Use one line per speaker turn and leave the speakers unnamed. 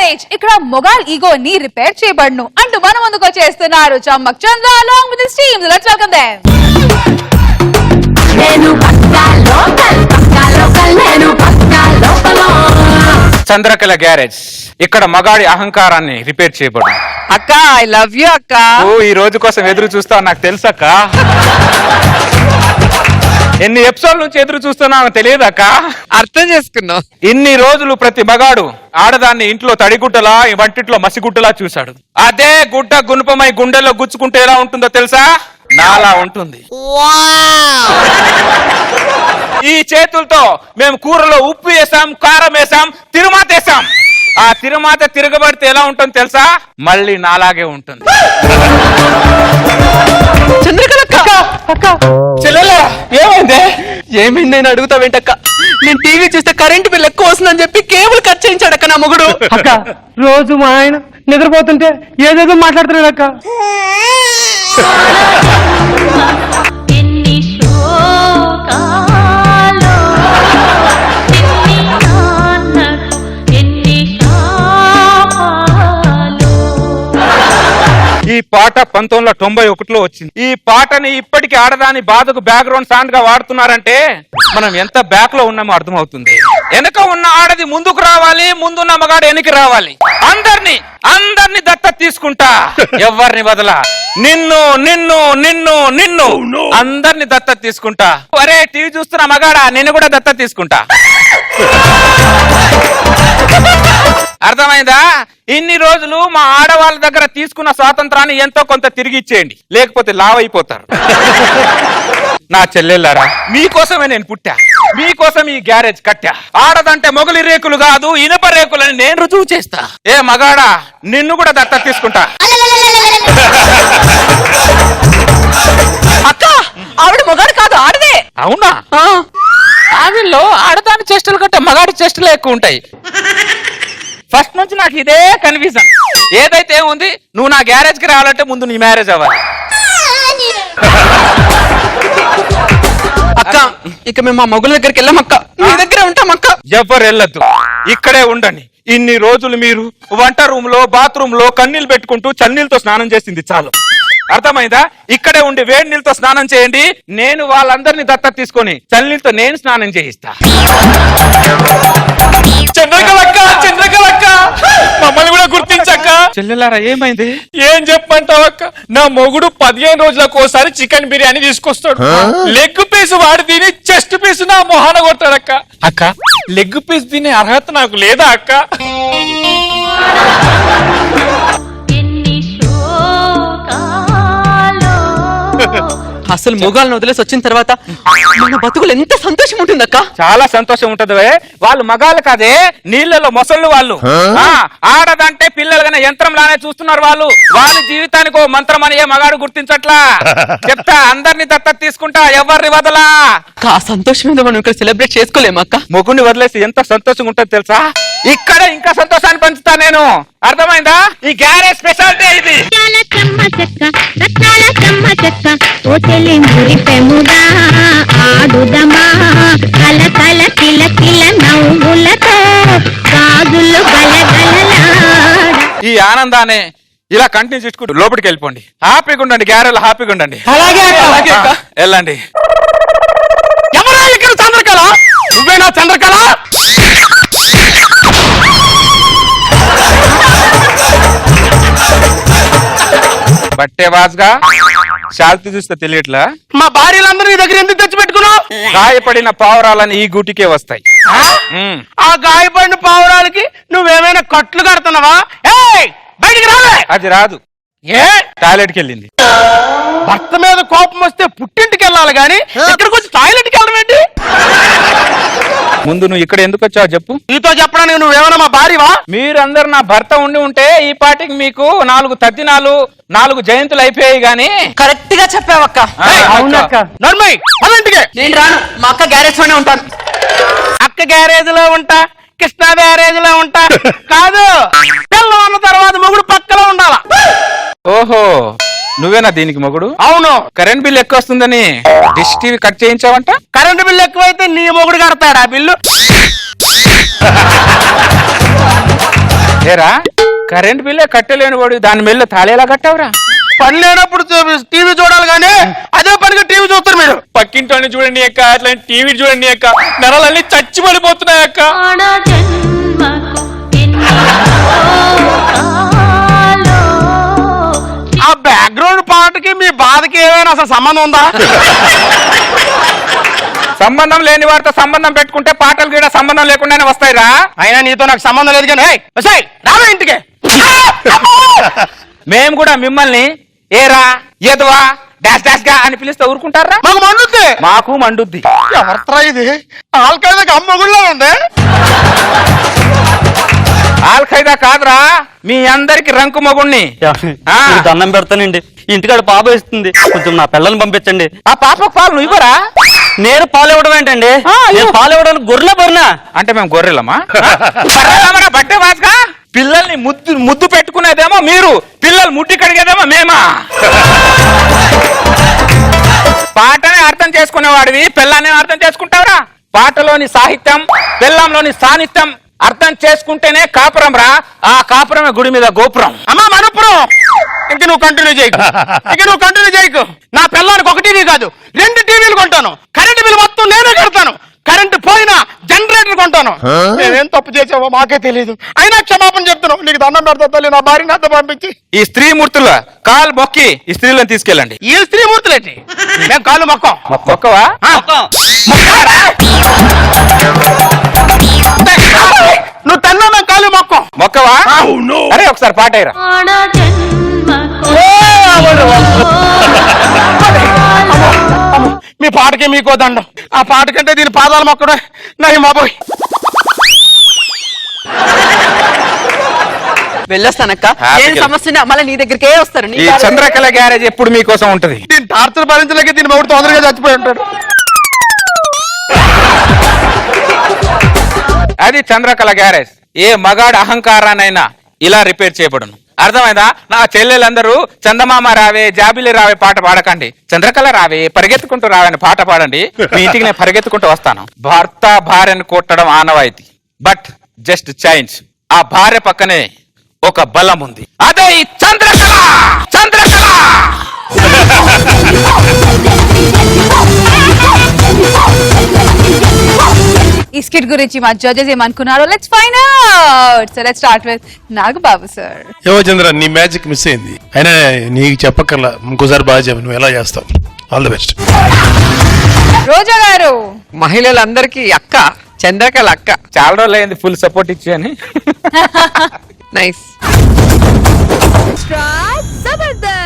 Garage ఇక్కడ మొగాల్ ego ని repair చేయబడును అంటూ మన ముందుకు వచ్చేస్తున్నారు చమ్మక్ చంద్ర along with his team. Let's welcome them.
Chandrakala garage ఇక్కడ మగాడి అహంకారాన్ని రిపేర్ చేయబడు.
అక్క ఐ లవ్ యూ అక్క.
ఓ ఈ రోజు కోసం ఎదురు చూస్తావు నాకు తెలుసక్క. ఎన్ని ఎపిసోడ్ నుంచి ఎదురు చూస్తున్నావు తెలియదక్క.
అర్థం చేసుకున్నావు.
ఇన్ని రోజులు ప్రతి మగాడు ఆడదాన్ని ఇంట్లో తడిగుడ్డలా వంటింట్లో మసిగుడ్డలా చూశాడు. అదే గుడ్డ గుణపమై గుండెల్లో గుచ్చుకుంటే ఎలా ఉంటుందో తెలుసా? నాలా ఉంటుంది. ఈ చేతులతో మేము కూరలో ఉప్పు వేసాం, కారం వేసాం, తిరుమాత వేసాం. ఆ తిరుమాత తిరగబడితే ఎలా ఉంటుంది తెలుసా? మళ్ళీ నాలాగే ఉంటుంది.
ఏమైంది? ఏమైంది నేను అడుగుతావేంటక్క? నేను టీవీ చూస్తే కరెంట్ బిల్ ఎక్కువ వస్తుందని చెప్పి కేబుల్ కట్ చేయించాడు అక్క నా మొగుడు.
అక్క రోజు మా ఆయన నిద్రపోతుంటే ఏదేదో మాట్లాడుతున్నాడు అక్క.
ఈ పాట 1991లో వచ్చింది. ఈ పాటని ఇప్పటికీ ఆడదాని బాధకు బ్యాక్గ్రౌండ్ సాంగ్ గా వాడుతున్నారంటే మనం ఎంత బ్యాక్ లో ఉన్నామో అర్థమవుతుంది. వెనక ఉన్న ఆడది ముందుకు రావాలి, ముందున్న మగాడు వెనక్కి రావాలి. అందరిని దత్తత తీసుకుంటా, ఎవరిని వదలా. నిన్ను నిన్ను నిన్ను నిన్ను అందరిని దత్తత తీసుకుంటా. అరే టీవీ చూస్తున్న మగాడా నిన్ను కూడా దత్తత తీసుకుంటా. అర్థమైందా? ఇన్ని రోజులు మా ఆడవాళ్ళ దగ్గర తీసుకున్న స్వాతంత్రాన్ని ఎంతో కొంత తిరిగి ఇచ్చేయండి, లేకపోతే లావ్ అయిపోతారు. నా చెల్లెళ్ళారా, మీకోసమే నేను పుట్టా, మీకోసం ఈ గ్యారేజ్ కట్టా. ఆడదంటే మొగలి రేకులు కాదు ఇనుప రేకులని నేను రుజువు చేస్తా. ఏ మగాడా నిన్ను కూడా దత్తత తీసుకుంటా.
అక్క ఆవిడ మొగాడు కాదు ఆడదే.
అవునా? ఆవిల్లో ఆడదాని చేష్టలు కంటే మగాడి చేష్టలు ఎక్కువ ఉంటాయి. ఫస్ట్ నుంచి నాకు ఇదే కన్ఫ్యూజన్. ఏదైతే ఉంది, నువ్వు నా గ్యారేజ్ కి రావాలంటే ముందు నీ మ్యారేజ్ అవ్వాలి.
అక్క ఇక మేము మా మొగుల దగ్గరికి వెళ్ళాం అక్క. మీ దగ్గరే ఉంటాం అక్క.
ఎవరు వెళ్ళద్దు, ఇక్కడే ఉండండి. ఇన్ని రోజులు మీరు వంట రూమ్ లో బాత్రూమ్ లో కన్నీళ్ళు పెట్టుకుంటూ చన్నీళ్ళతో స్నానం చేసింది చాలు. అర్థమైందా? ఇక్కడే ఉండి వేడి నీళ్ళతో స్నానం చేయండి. నేను వాళ్ళందరినీ దత్తత తీసుకొని చన్నీళ్ళతో నేను స్నానం చేయిస్తా.
చంద్రకళక్క, చంద్రకళక్క, మమ్మల్ని కూడా గుర్తించక్క.
చెల్లెలారా ఏమైంది?
ఏం చెప్పంటావక్క? నా మొగుడు 15 రోజులకు ఒకసారి చికెన్ బిర్యానీ తీసుకొస్తాడు. లెగ్ పీస్ వాడి తిని చెస్ట్ పీస్ నా మొహాన కొడతాడక్క. అక్క లెగ్ పీస్ తినే అర్హత నాకు లేదా అక్క?
అసలు మొగాళ్ళని వదిలేసి వచ్చిన తర్వాత మన బతుకులు ఎంత సంతోషం ఉంటుందక్క.
చాలా సంతోషం ఉంటది. వాళ్ళు మగాళ్ళు కాదే, నీళ్ళలో మొసళ్ళు వాళ్ళు. ఆడదంటే పిల్లలుగానే యంత్రం లానే చూస్తున్నారు వాళ్ళు. వాళ్ళ జీవితానికి ఓ మంత్రం అని ఏ మగాడు గుర్తించట్లా. చెప్తా, అందరినీ దత్తత తీసుకుంటా, ఎవరిని వదలా.
ఆ సంతోషం మీద మనం ఇక్కడ సెలబ్రేట్ చేసుకోలేము అక్క.
మొగుడిని వదిలేసి ఎంత సంతోషంగా ఉంటుంది తెలుసా? ఇక్కడ ఇంకా సంతోషాన్ని పంచుతా నేను. అర్థమైందా? ఈ గ్యారేజ్ స్పెషాలిటీ ఇది. ఈ ఆనందాన్ని ఇలా కంటిన్యూ చేసుకుంటూ లోపలికి వెళ్ళిపోండి. హ్యాపీగా ఉండండి, గ్యారేజ్ హ్యాపీగా ఉండండి.
అలాగే
వెళ్ళండి.
ఎవరా ఇక్కడ చంద్రకళ? నువ్వేనా చంద్రకళ?
బట్టే వాజ్గా శాంతి చూస్తే తెలియట్లా?
మా భార్యలందరూ నీ దగ్గర ఎందుకు తెచ్చి పెట్టుకున్నావు?
గాయపడిన పావురాలని ఈ గూటికే వస్తాయి.
ఆ గాయపడిన పావురాలకి నువ్వేమైనా కట్లు కడుతున్నావా? ఏయ్ బయటికి రాలే.
అది రాదు.
ఏ
టాయిలెట్ కి వెళ్ళింది.
భర్త మీద కోపం వస్తే పుట్టింటికి వెళ్ళాలి గాని ఇక్కడికి వచ్చి టాయిలెట్ కి వెళ్ళడం ఏంటి?
ముందు నువ్వు ఇక్కడ ఎందుకు వచ్చావు చెప్పు.
నీతో చెప్పడానికి నువ్వేమైనా మా భార్యవా?
మీరందరు నా భర్త ఉంటే ఈ పాటికి మీకు 4 తద్దినాలు 4 జయంతులు అయిపోయాయి గాని.
కరెక్ట్ గా చెప్పావక్క.
అవునక్క.
నర్మయ్ అన్నింటికి
నేను రాను, మా అక్క గ్యారేజ్ లోనే ఉంటాను.
అక్క గ్యారేజ్ లో ఉంటా, కృష్ణా గ్యారేజ్ లో ఉంటా కాదు, పిల్లలు అన్న తర్వాత మొగుడు పక్కలో ఉండాలా.
ఓహో, నువ్వేనా దీనికి మొగుడు?
అవును.
కరెంట్ బిల్ ఎక్కువ వస్తుందని డిష్ టీవీ కట్ చేయించావంట.
కరెంటు బిల్లు ఎక్కువైతే నీ మొగుడు కడతాడా బిల్లు?
ఏరా కరెంట్ బిల్లే కట్టలేని వాడు దాని మీద తాళేలా కట్టావురా?
పని లేనప్పుడు టీవీ చూడాలి కానీ అదే పనిగా టీవీ చూస్తారు మీరు.
పక్కింటోని చూడండి అక్క, అట్లా టీవీ చూడండి అక్క, నరాలన్నీ చచ్చి పడిపోతున్నాయి అక్క.
ఆ బ్యాక్గ్రౌండ్ పాటకి మీ బాధకి ఏమైనా అసలు సంబంధం ఉందా?
సంబంధం లేని వారితో సంబంధం పెట్టుకుంటే పాటలు కూడా సంబంధం లేకుండానే వస్తాయిరా.
అయినా నీతో నాకు సంబంధం లేదు కానీ రావే ఇంటికి.
మేము కూడా మిమ్మల్ని ఏరా ఏదవా డాష్ డాష్ గా అని పిలిస్తే ఊరుకుంటారా?
మాకు మండుద్ది.
మాకు మండుద్ది.
ఎవరిరా ఇది? ఆల్కైదాకి అమ్మగుళ్ళ ఉంది.
ఆల్ ఖైదా కాదురా, మీ అందరికి రంకు మగుణ్ణి. ఆ.
మీకు దండం పెడతానండి, ఇంటికాడ పాప ఇస్తుంది, కొంచెం నా పిల్లల్ని పంపించండి.
ఆ పాపకు పాలు నువ్వు ఇవ్వరా?
నేను పాలు ఇవ్వడం ఏంటండి? నేను పాలు ఇవ్వడానికి గొర్రెల బరినా?
అంటే మేము గొర్రెలమా? బట్టే వాసుగా పిల్లల్ని ముద్దు పెట్టుకునేదేమో మీరు, పిల్లలు ముట్టి కడిగేదేమో మేమా? పాటనే అర్థం చేసుకునేవాడివి పిల్లాన్ని అర్థం చేసుకుంటావురా? పాటలోని సాహిత్యం పిల్లంలోని సాన్నిధ్యం అర్థం చేసుకుంటేనే కాపురం రా. ఆ కాపురమే గుడి మీద గోపురం.
అమ్మా మనపురం, ఇంక నువ్వు కంటిన్యూ చేయకు. నా పిల్లానికి ఒక టీవీ కాదు 2 టీవీలు కొంటాను. కరెంట్ బిల్ మొత్తం నేనే కడతాను. కరెంట్ పోయినా జనరేటర్ కొంటాను. నేనేం తప్పు చేసావో మాకే తెలియదు. అయినా క్షమాపణ చెప్తున్నావు. నీకు దండం పెడతా తల్లి, నా భార్యని అంత పంపించి.
ఈ స్త్రీ మూర్తుల కాలు మొక్కి ఈ స్త్రీలను తీసుకెళ్ళండి.
ఈ స్త్రీ మూర్తులేంటి? మేము కాళ్ళు మొక్కం.
మొక్కవా?
నువ్వు తన్నా మేము కాళ్ళు మొక్కం.
మొక్కవా? అరే ఒకసారి పాట అయ్యరా.
మీ పాటకి మీకో దండం. ఆ పాట కంటే దీని పాదాలు మొక్కడే నయం బాబోయ్.
వెళ్ళొస్తానక్క. ఏం సమస్య మళ్ళీ నీ దగ్గరికే వస్తారు.
ఈ చంద్రకళ గ్యారేజ్ ఎప్పుడు మీకోసం ఉంటది.
దీని టార్చర్ భరించలేక దీని మొగుడు తొందరగా చచ్చిపోయి ఉంటాడు.
అది చంద్రకళ గ్యారేజ్. ఏ మగాడు అహంకారానైనా ఇలా రిపేర్ చేయబడును. అర్థమైందా? నా చెల్లెలందరూ చందమామ రావే జాబిలి రావే పాట పాడకండి, చంద్రకళ రావే పరిగెత్తుకుంటూ రావే అని పాట పాడండి. మీ ఇంటికి నేను పరిగెత్తుకుంటూ వస్తాను. భర్త భార్యను కొట్టడం ఆనవాయితీ, బట్ జస్ట్ చేంజ్. ఆ భార్య పక్కనే ఒక బలం ఉంది, అదే ఈ చంద్రకళ.
ఈ స్కిట్ గురించి మా జడ్జెస్ ఏమనుకున్నారో let's find out. So let's start with Nagababu sir.
ఏమో చంద్ర, నీ మ్యాజిక్ మిస్ అయింది. అయినా నీకు చెప్పక్కర్లా, ఇంకోసారి బాగా చెప్పు. నువ్వు ఎలా చేస్తావు? All the best.
రోజా గారు.
మహిళలందరికీ అక్క, చంద్రకళ అక్క.
చాలా రోజులు అయింది ఫుల్ సపోర్ట్ ఇచ్చి అని.
నైస్.
జబర్దస్త్.